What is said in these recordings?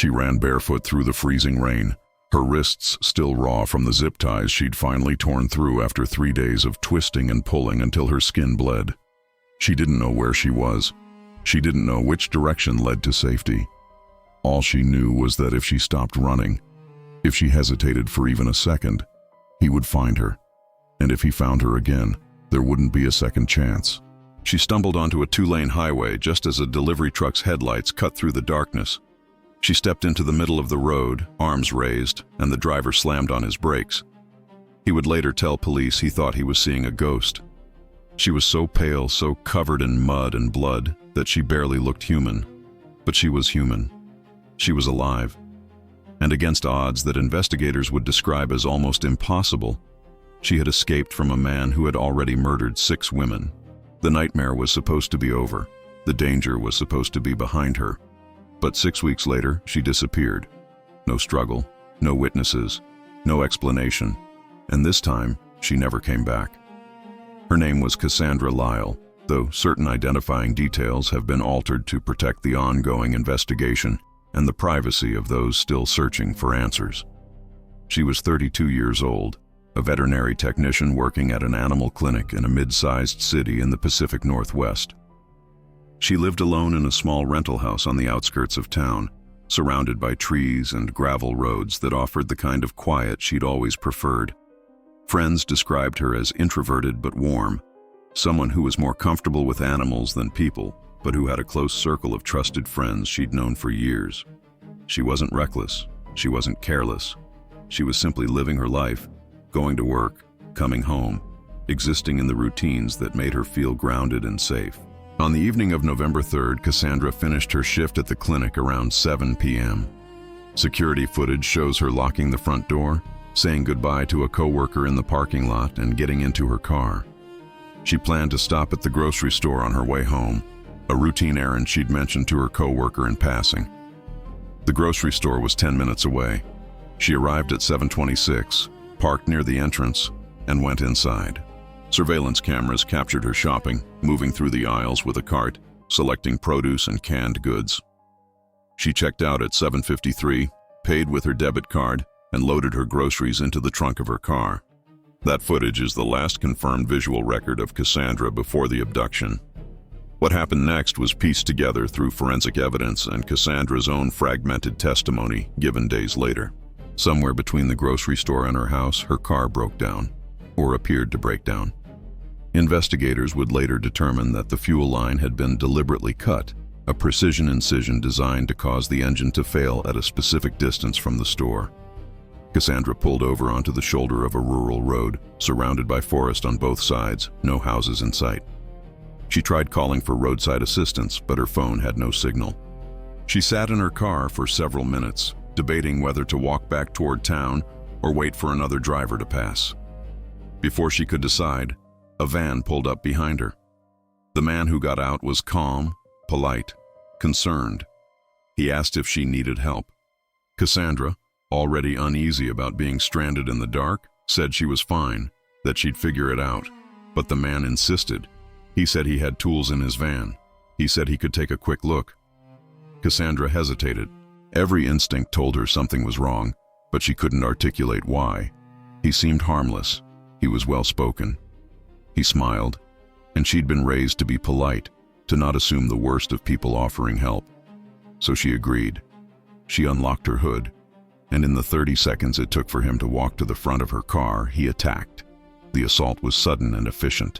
She ran barefoot through the freezing rain, her wrists still raw from the zip ties she'd finally torn through after 3 days of twisting and pulling until her skin bled. She didn't know where she was. She didn't know which direction led to safety. All she knew was that if she stopped running, if she hesitated for even a second, he would find her. And if he found her again, there wouldn't be a second chance. She stumbled onto a 2-lane highway just as a delivery truck's headlights cut through the darkness. She stepped into the middle of the road, arms raised, and the driver slammed on his brakes. He would later tell police he thought he was seeing a ghost. She was so pale, so covered in mud and blood, that she barely looked human. But she was human. She was alive. And against odds that investigators would describe as almost impossible, she had escaped from a man who had already murdered 6 women. The nightmare was supposed to be over. The danger was supposed to be behind her. But 6 weeks later, she disappeared. No struggle, no witnesses, no explanation. And this time, she never came back. Her name was Cassandra Lyle, though certain identifying details have been altered to protect the ongoing investigation and the privacy of those still searching for answers. She was 32 years old, a veterinary technician working at an animal clinic in a mid-sized city in the Pacific Northwest. She lived alone in a small rental house on the outskirts of town, surrounded by trees and gravel roads that offered the kind of quiet she'd always preferred. Friends described her as introverted but warm, someone who was more comfortable with animals than people, but who had a close circle of trusted friends she'd known for years. She wasn't reckless. She wasn't careless. She was simply living her life, going to work, coming home, existing in the routines that made her feel grounded and safe. On the evening of November 3rd, Cassandra finished her shift at the clinic around 7 p.m. Security footage shows her locking the front door, saying goodbye to a coworker in the parking lot, and getting into her car. She planned to stop at the grocery store on her way home, a routine errand she'd mentioned to her coworker in passing. The grocery store was 10 minutes away. She arrived at 7:26, parked near the entrance, and went inside. Surveillance cameras captured her shopping, moving through the aisles with a cart, selecting produce and canned goods. She checked out at 7:53, paid with her debit card, and loaded her groceries into the trunk of her car. That footage is the last confirmed visual record of Cassandra before the abduction. What happened next was pieced together through forensic evidence and Cassandra's own fragmented testimony given days later. Somewhere between the grocery store and her house, her car broke down, or appeared to break down. Investigators would later determine that the fuel line had been deliberately cut, a precision incision designed to cause the engine to fail at a specific distance from the store. Cassandra pulled over onto the shoulder of a rural road, surrounded by forest on both sides, no houses in sight. She tried calling for roadside assistance, but her phone had no signal. She sat in her car for several minutes, debating whether to walk back toward town or wait for another driver to pass. Before she could decide, a van pulled up behind her. The man who got out was calm, polite, concerned. He asked if she needed help. Cassandra, already uneasy about being stranded in the dark, said she was fine, that she'd figure it out. But the man insisted. He said he had tools in his van. He said he could take a quick look. Cassandra hesitated. Every instinct told her something was wrong, but she couldn't articulate why. He seemed harmless. He was well-spoken. He smiled, and she'd been raised to be polite, to not assume the worst of people offering help. So she agreed. She unlocked her hood, and in the 30 seconds it took for him to walk to the front of her car, he attacked. The assault was sudden and efficient.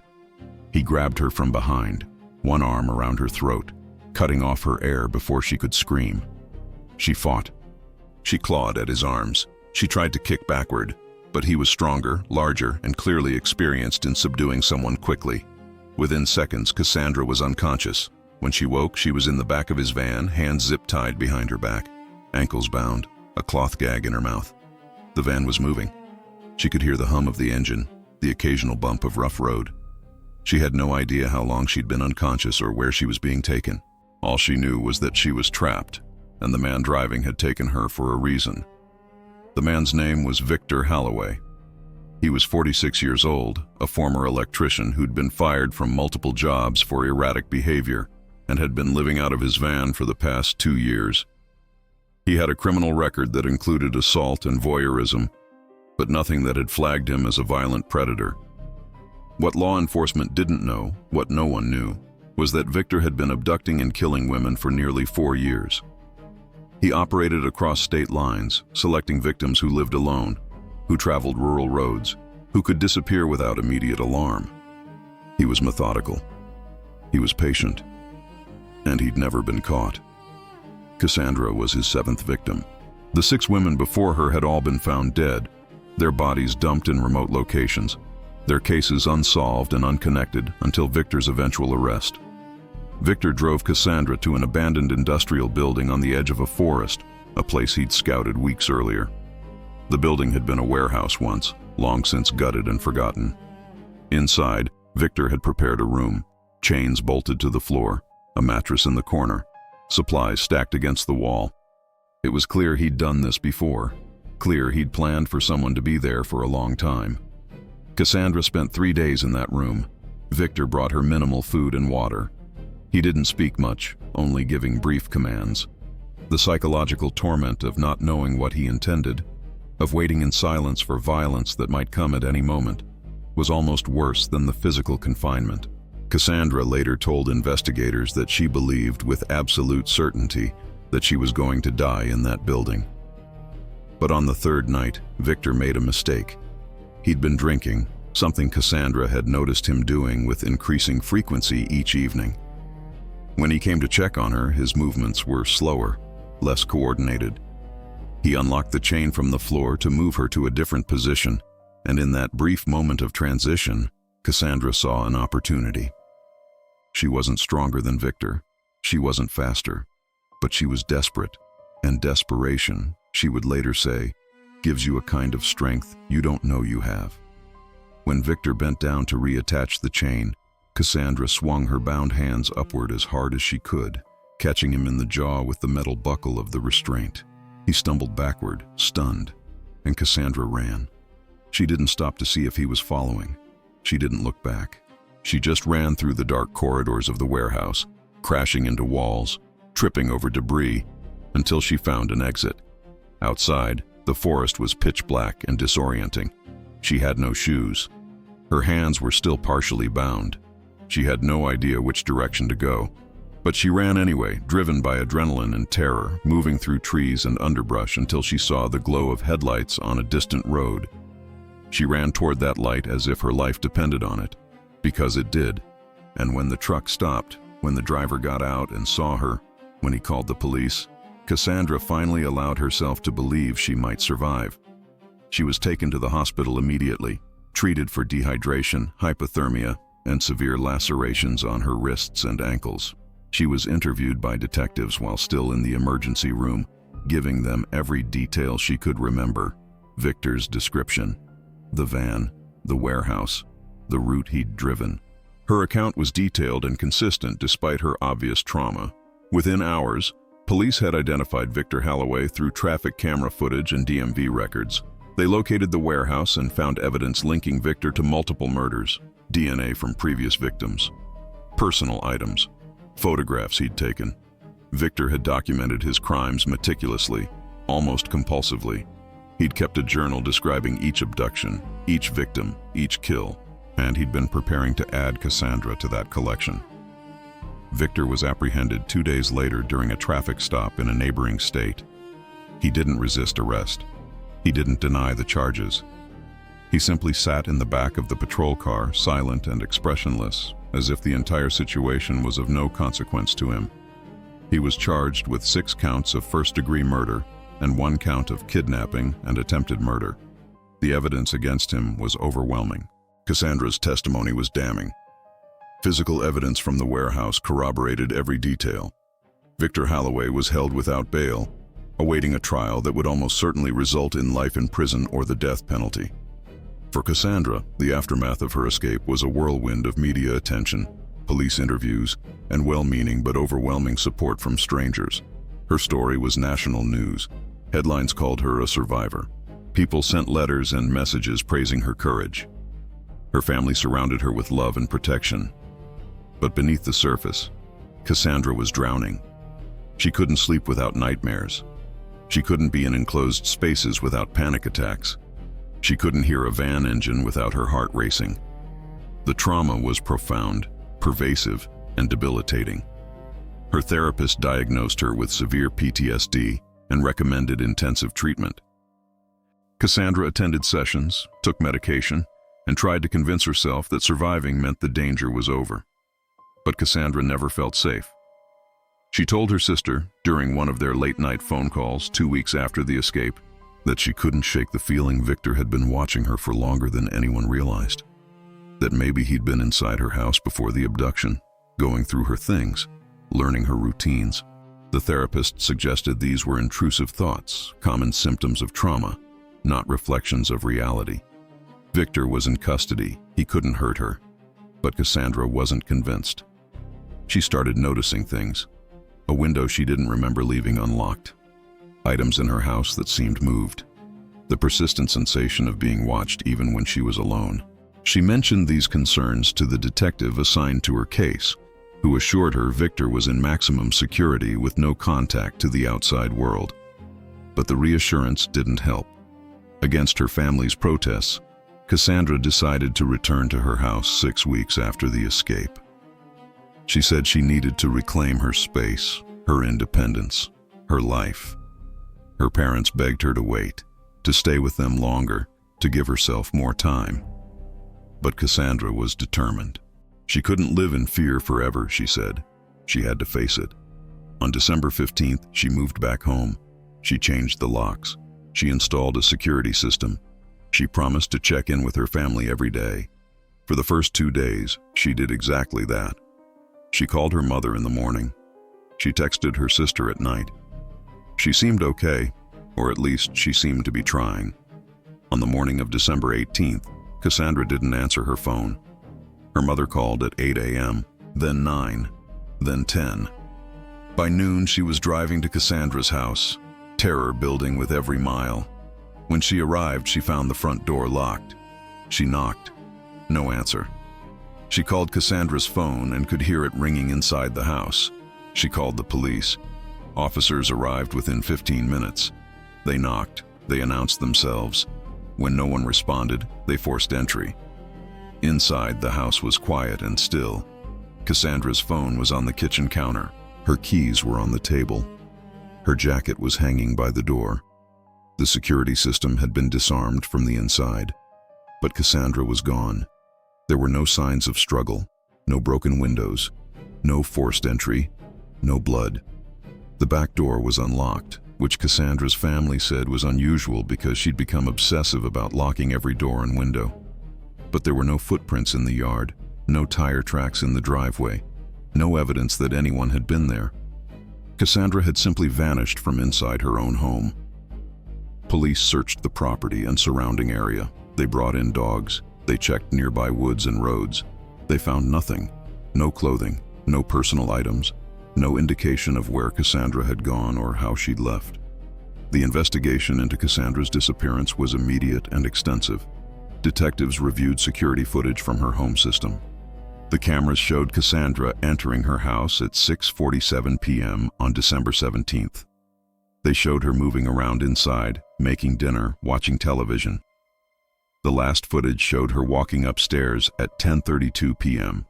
He grabbed her from behind, one arm around her throat, cutting off her air before she could scream. She fought. She clawed at his arms. She tried to kick backward, but he was stronger, larger, and clearly experienced in subduing someone quickly. Within seconds, Cassandra was unconscious. When she woke, she was in the back of his van, hands zip-tied behind her back, ankles bound, a cloth gag in her mouth. The van was moving. She could hear the hum of the engine, the occasional bump of rough road. She had no idea how long she'd been unconscious or where she was being taken. All she knew was that she was trapped, and the man driving had taken her for a reason. The man's name was Victor Holloway. He was 46 years old, a former electrician who'd been fired from multiple jobs for erratic behavior and had been living out of his van for the past 2 years. He had a criminal record that included assault and voyeurism, but nothing that had flagged him as a violent predator. What law enforcement didn't know, what no one knew, was that Victor had been abducting and killing women for nearly 4 years. He operated across state lines, selecting victims who lived alone, who traveled rural roads, who could disappear without immediate alarm. He was methodical. He was patient. And he'd never been caught. Cassandra was his 7th victim. The 6 women before her had all been found dead, their bodies dumped in remote locations, their cases unsolved and unconnected until Victor's eventual arrest. Victor drove Cassandra to an abandoned industrial building on the edge of a forest, a place he'd scouted weeks earlier. The building had been a warehouse once, long since gutted and forgotten. Inside, Victor had prepared a room, chains bolted to the floor, a mattress in the corner, supplies stacked against the wall. It was clear he'd done this before, clear he'd planned for someone to be there for a long time. Cassandra spent 3 days in that room. Victor brought her minimal food and water. He didn't speak much, only giving brief commands. The psychological torment of not knowing what he intended, of waiting in silence for violence that might come at any moment, was almost worse than the physical confinement. Cassandra later told investigators that she believed with absolute certainty that she was going to die in that building. But on the 3rd night, Victor made a mistake. He'd been drinking, something Cassandra had noticed him doing with increasing frequency each evening. When he came to check on her, his movements were slower, less coordinated. He unlocked the chain from the floor to move her to a different position, and in that brief moment of transition, Cassandra saw an opportunity. She wasn't stronger than Victor, she wasn't faster, but she was desperate, and desperation, she would later say, gives you a kind of strength you don't know you have. When Victor bent down to reattach the chain, Cassandra swung her bound hands upward as hard as she could, catching him in the jaw with the metal buckle of the restraint. He stumbled backward, stunned, and Cassandra ran. She didn't stop to see if he was following. She didn't look back. She just ran through the dark corridors of the warehouse, crashing into walls, tripping over debris, until she found an exit. Outside, the forest was pitch black and disorienting. She had no shoes. Her hands were still partially bound. She had no idea which direction to go. But she ran anyway, driven by adrenaline and terror, moving through trees and underbrush until she saw the glow of headlights on a distant road. She ran toward that light as if her life depended on it, because it did. And when the truck stopped, when the driver got out and saw her, when he called the police, Cassandra finally allowed herself to believe she might survive. She was taken to the hospital immediately, treated for dehydration, hypothermia, and severe lacerations on her wrists and ankles. She was interviewed by detectives while still in the emergency room, giving them every detail she could remember. Victor's description, the van, the warehouse, the route he'd driven. Her account was detailed and consistent despite her obvious trauma. Within hours, police had identified Victor Holloway through traffic camera footage and DMV records. They located the warehouse and found evidence linking Victor to multiple murders, DNA from previous victims, personal items, photographs he'd taken. Victor had documented his crimes meticulously, almost compulsively. He'd kept a journal describing each abduction, each victim, each kill, and he'd been preparing to add Cassandra to that collection. Victor was apprehended 2 days later during a traffic stop in a neighboring state. He didn't resist arrest. He didn't deny the charges. He simply sat in the back of the patrol car, silent and expressionless, as if the entire situation was of no consequence to him. He was charged with 6 counts of first-degree murder and 1 count of kidnapping and attempted murder. The evidence against him was overwhelming. Cassandra's testimony was damning. Physical evidence from the warehouse corroborated every detail. Victor Holloway was held without bail, awaiting a trial that would almost certainly result in life in prison or the death penalty. For Cassandra, the aftermath of her escape was a whirlwind of media attention, police interviews, and well-meaning but overwhelming support from strangers. Her story was national news. Headlines called her a survivor. People sent letters and messages praising her courage. Her family surrounded her with love and protection. But beneath the surface, Cassandra was drowning. She couldn't sleep without nightmares. She couldn't be in enclosed spaces without panic attacks. She couldn't hear a van engine without her heart racing. The trauma was profound, pervasive, and debilitating. Her therapist diagnosed her with severe PTSD and recommended intensive treatment. Cassandra attended sessions, took medication, and tried to convince herself that surviving meant the danger was over. But Cassandra never felt safe. She told her sister, during one of their late-night phone calls 2 weeks after the escape, that she couldn't shake the feeling Victor had been watching her for longer than anyone realized. That maybe he'd been inside her house before the abduction, going through her things, learning her routines. The therapist suggested these were intrusive thoughts, common symptoms of trauma, not reflections of reality. Victor was in custody, he couldn't hurt her. But Cassandra wasn't convinced. She started noticing things. A window she didn't remember leaving unlocked. Items in her house that seemed moved. The persistent sensation of being watched even when she was alone. She mentioned these concerns to the detective assigned to her case, who assured her Victor was in maximum security with no contact to the outside world. But the reassurance didn't help. Against her family's protests, Cassandra decided to return to her house 6 weeks after the escape. She said she needed to reclaim her space, her independence, her life. Her parents begged her to wait, to stay with them longer, to give herself more time. But Cassandra was determined. She couldn't live in fear forever, she said. She had to face it. On December 15th, she moved back home. She changed the locks. She installed a security system. She promised to check in with her family every day. For the first 2 days, she did exactly that. She called her mother in the morning. She texted her sister at night. She seemed okay, or at least she seemed to be trying. On the morning of December 18th, Cassandra didn't answer her phone. Her mother called at 8 a.m., then 9, then 10. By noon, she was driving to Cassandra's house, terror building with every mile. When she arrived, she found the front door locked. She knocked. No answer. She called Cassandra's phone and could hear it ringing inside the house. She called the police. Officers arrived within 15 minutes. They knocked. They announced themselves. When no one responded, they forced entry. Inside, the house was quiet and still. Cassandra's phone was on the kitchen counter. Her keys were on the table. Her jacket was hanging by the door. The security system had been disarmed from the inside. But Cassandra was gone. There were no signs of struggle, no broken windows, no forced entry, no blood. The back door was unlocked, which Cassandra's family said was unusual because she'd become obsessive about locking every door and window. But there were no footprints in the yard, no tire tracks in the driveway, no evidence that anyone had been there. Cassandra had simply vanished from inside her own home. Police searched the property and surrounding area. They brought in dogs. They checked nearby woods and roads. They found nothing. No clothing, no personal items, no indication of where Cassandra had gone or how she'd left. The investigation into Cassandra's disappearance was immediate and extensive. Detectives reviewed security footage from her home system. The cameras showed Cassandra entering her house at 6:47 p.m. on December 17th. They showed her moving around inside, making dinner, watching television. The last footage showed her walking upstairs at 10:32 p.m.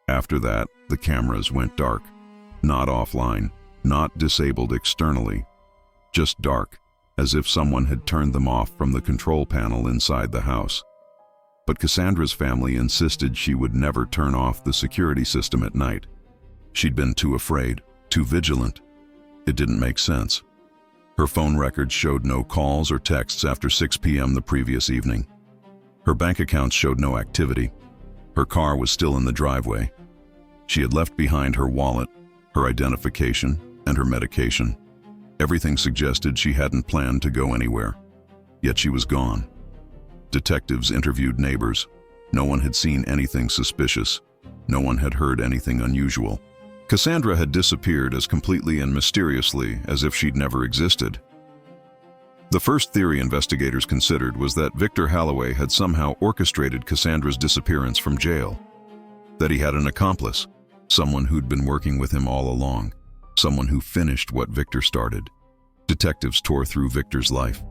After that, the cameras went dark. Not offline, not disabled externally, just dark, as if someone had turned them off from the control panel inside the house. But Cassandra's family insisted she would never turn off the security system at night. She'd been too afraid, too vigilant. It didn't make sense. Her phone records showed no calls or texts after 6 p.m. the previous evening. Her bank accounts showed no activity. Her car was still in the driveway. She had left behind her wallet, her identification, and her medication. Everything suggested she hadn't planned to go anywhere. Yet she was gone. Detectives interviewed neighbors. No one had seen anything suspicious. No one had heard anything unusual. Cassandra had disappeared as completely and mysteriously as if she'd never existed. The first theory investigators considered was that Victor Halloway had somehow orchestrated Cassandra's disappearance from jail. That he had an accomplice, someone who'd been working with him all along, someone who finished what Victor started. Detectives tore through Victor's life.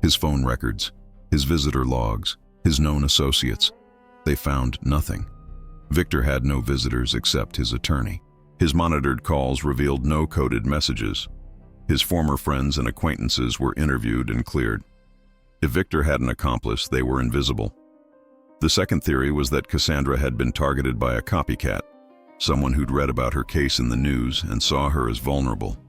His phone records, his visitor logs, his known associates. They found nothing. Victor had no visitors except his attorney. His monitored calls revealed no coded messages. His former friends and acquaintances were interviewed and cleared. If Victor had an accomplice, they were invisible. The second theory was that Cassandra had been targeted by a copycat, someone who'd read about her case in the news and saw her as vulnerable.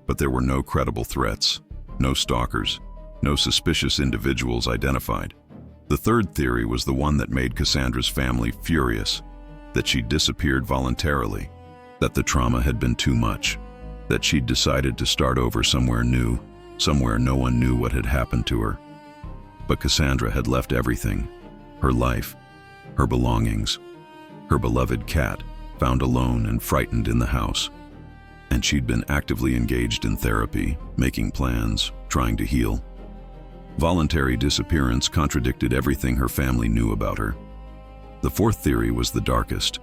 But there were no credible threats, no stalkers, no suspicious individuals identified. The third theory was the one that made Cassandra's family furious, that she disappeared voluntarily, that the trauma had been too much, that she'd decided to start over somewhere new, somewhere no one knew what had happened to her. But Cassandra had left everything, her life, her belongings, her beloved cat, found alone and frightened in the house. And she'd been actively engaged in therapy, making plans, trying to heal. Voluntary disappearance contradicted everything her family knew about her. The fourth theory was the darkest,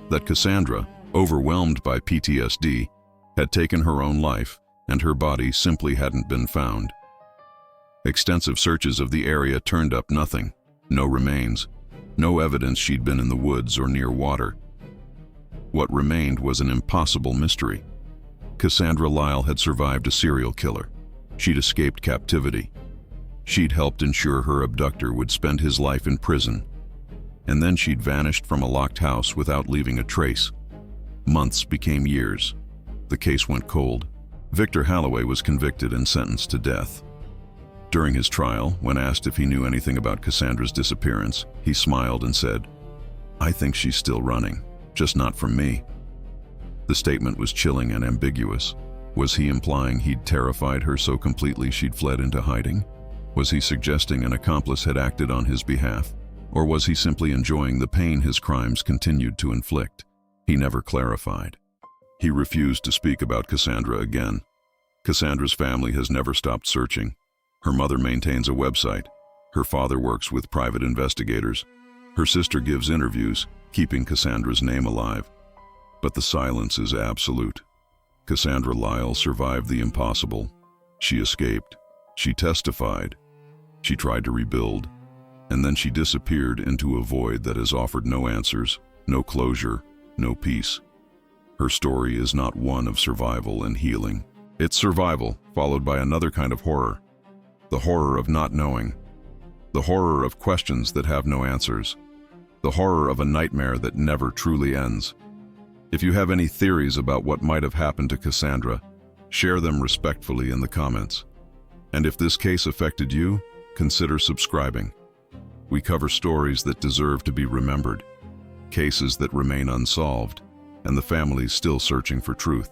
that Cassandra, overwhelmed by PTSD, had taken her own life and her body simply hadn't been found. Extensive searches of the area turned up nothing, no remains, no evidence she'd been in the woods or near water. What remained was an impossible mystery. Cassandra Lyle had survived a serial killer. She'd escaped captivity. She'd helped ensure her abductor would spend his life in prison. And then she'd vanished from a locked house without leaving a trace. Months became years. The case went cold. Victor Halloway was convicted and sentenced to death. During his trial, when asked if he knew anything about Cassandra's disappearance, he smiled and said, "I think she's still running, just not from me." The statement was chilling and ambiguous. Was he implying he'd terrified her so completely she'd fled into hiding? Was he suggesting an accomplice had acted on his behalf? Or was he simply enjoying the pain his crimes continued to inflict? He never clarified. He refused to speak about Cassandra again. Cassandra's family has never stopped searching. Her mother maintains a website. Her father works with private investigators. Her sister gives interviews, keeping Cassandra's name alive. But the silence is absolute. Cassandra Lyle survived the impossible. She escaped. She testified. She tried to rebuild. And then she disappeared into a void that has offered no answers, no closure, no peace. Her story is not one of survival and healing. It's survival, followed by another kind of horror. The horror of not knowing. The horror of questions that have no answers. The horror of a nightmare that never truly ends. If you have any theories about what might have happened to Cassandra, share them respectfully in the comments. And if this case affected you, consider subscribing. We cover stories that deserve to be remembered, cases that remain unsolved, and the families still searching for truth.